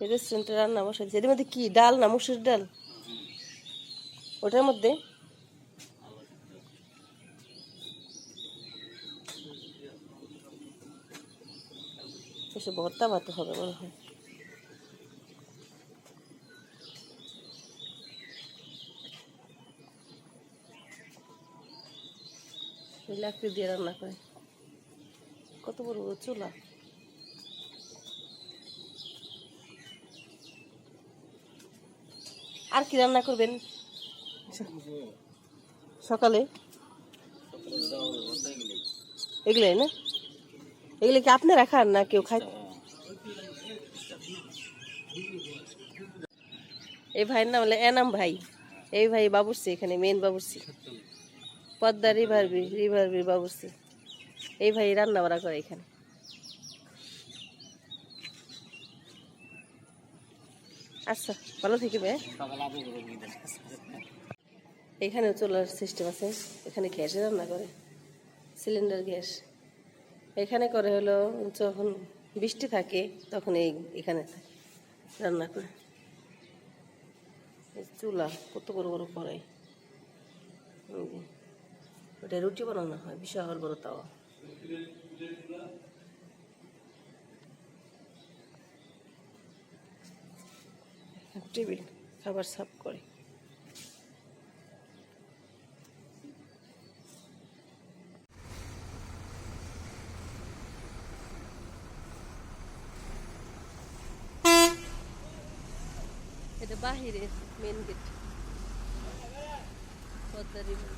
এই রেস্টুরেন্টে রান্না বসাইছে, এর মধ্যে কি ডাল না মুসুর ডাল? ওটার মধ্যে এসে ভর্তা ভাত হবে মনে হয়। লাকড়ি দিয়ে রান্না করে, কত বড় বড় চুলা। আর কি রান্না করবেন সকালে? এগুলাই না? এগুলো কি আপনারা খান না কেউ খায়? এই ভাইয়ের নাম হলো এনাম ভাই। এই ভাই বাবুর্চি, এখানে মেন বাবুর্চি, পদ্মা রিভার বাবুর্চি। এই ভাই রান্না বাড়া করে এখানে। আচ্ছা, ভালো থাকবে। এখানেও চুলার সিস্টেম আছে, এখানে গ্যাসে রান্না করে, সিলিন্ডার গ্যাস। এখানে করে হলো যখন বৃষ্টি থাকে তখন এখানে রান্না করে। চুলা কত বড় বড় কড়াই, ওটা রুটি বানানো হয়, বিশাল বড় তাওয়া। টেবিল খাবার সার্ভ করে। এটা বাহিরের মেন গেট, পদ্মা রিভার।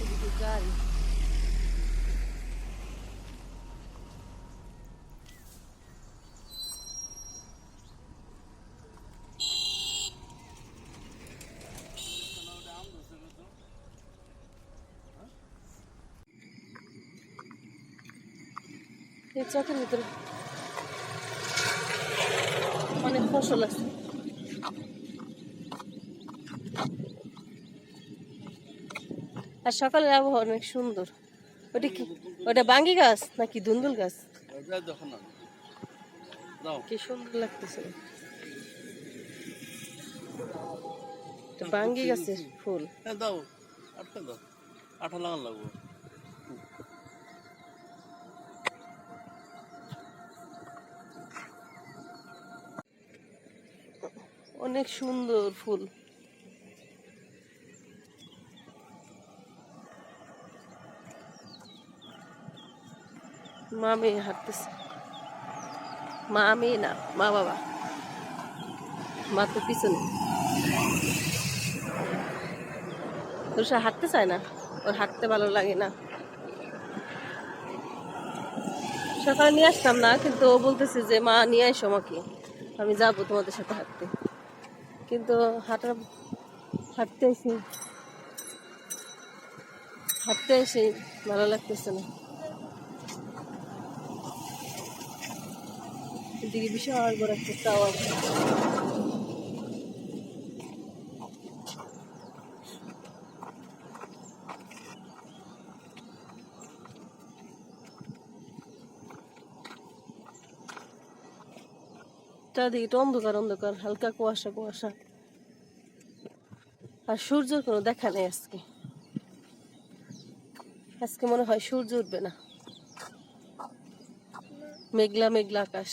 এদিকে গাড়ি, এই চকের ভিতরে অনেক ফসল আছে। আর সকালের আবহাওয়া অনেক সুন্দর। ওটা কি, ওটা বাঙ্গি গাছ নাকি ধুন্দুল গাছ? কি সুন্দর লাগতেছে, বাঙ্গি গাছের ফুল। দাও আঠা লাগান লাগবো। অনেক সুন্দর ফুল। মা মেয়ে হাঁটতেছে, মা মেয়ে না, মা বাবা। মা তো পিছনে, তুষার হাঁটতে চায় না, ওর হাঁটতে ভালো লাগে না। সকালে নিয়ে আসতাম না, কিন্তু ও বলতেছে যে মা নিয়ে আসো আমাকে, আমি যাবো তোমাদের সাথে হাঁটতে। কিন্তু হাঁটতে এসে ভালো লাগতেছে না। এদিকে বিশাল বড় একটা টাওয়ার। চারদিকে তো অন্ধকার অন্ধকার, হালকা কুয়াশা কুয়াশা। আর সূর্যের কোনো দেখা নেই আজকে। আজকে মনে হয় সূর্য উঠবে না, মেঘলা মেঘলা আকাশ,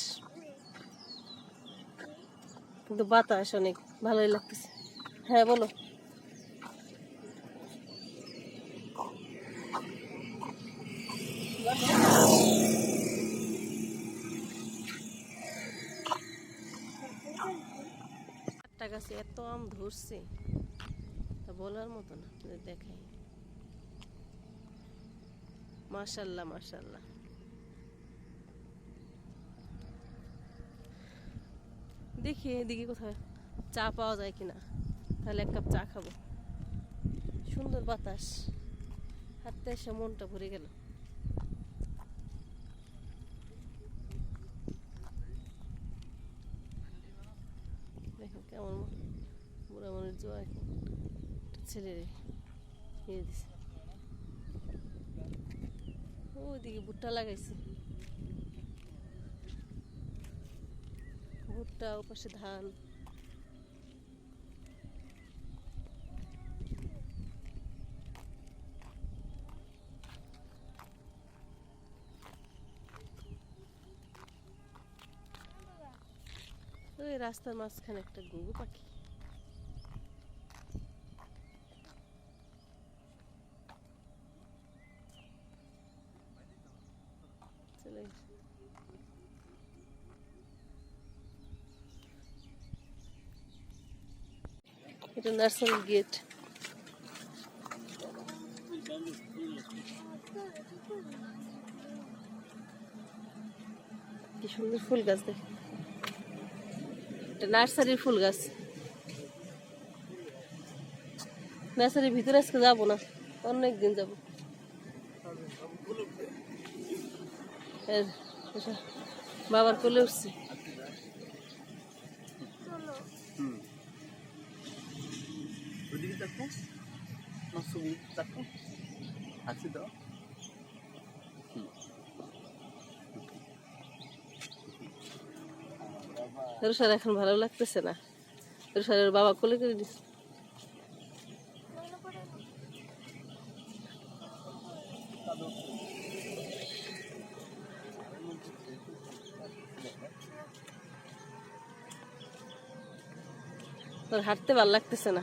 কিন্তু বাতাস অনেক, ভালোই লাগতেছে। হ্যাঁ বলো। একটা গাছে এত আম ধরছে, তা বলার মতো না, দেখাই। মাশাল্লাহ মাশাল্লাহ। দেখি এদিকে কোথায় চা পাওয়া যায় কিনা, তাহলে এক কাপ চা খাবো। সুন্দর বাতাস, হাঁটতে এসে মনটা ভরে গেল। দেখো কেমন বুড়া মনের জোয়া এখন একটা ছেলে নিয়ে দিছে। ওইদিকে ভুট্টা লাগাইছে, ভুট্টা ওপাশে ধান। ওই রাস্তার মাঝখানে একটা ঘুঘু পাখি। চলে গেছে। এটা নার্সারির গেট। কি সুন্দর ফুল গাছ দেখ, এটা নার্সারির ফুল গাছ। নার্সারির ভিতরে আজকে যাবো না, অন্য একদিন যাবো। বাবার কোলে উঠছি। ওদিকে দেখো, ছবি দেখো, হাসি দাও। রুষার এখন ভালো লাগতেছে না, রুষারের বাবা কোলে করে দিচ্ছে। তোর হাঁটতে ভালো লাগতেছে না।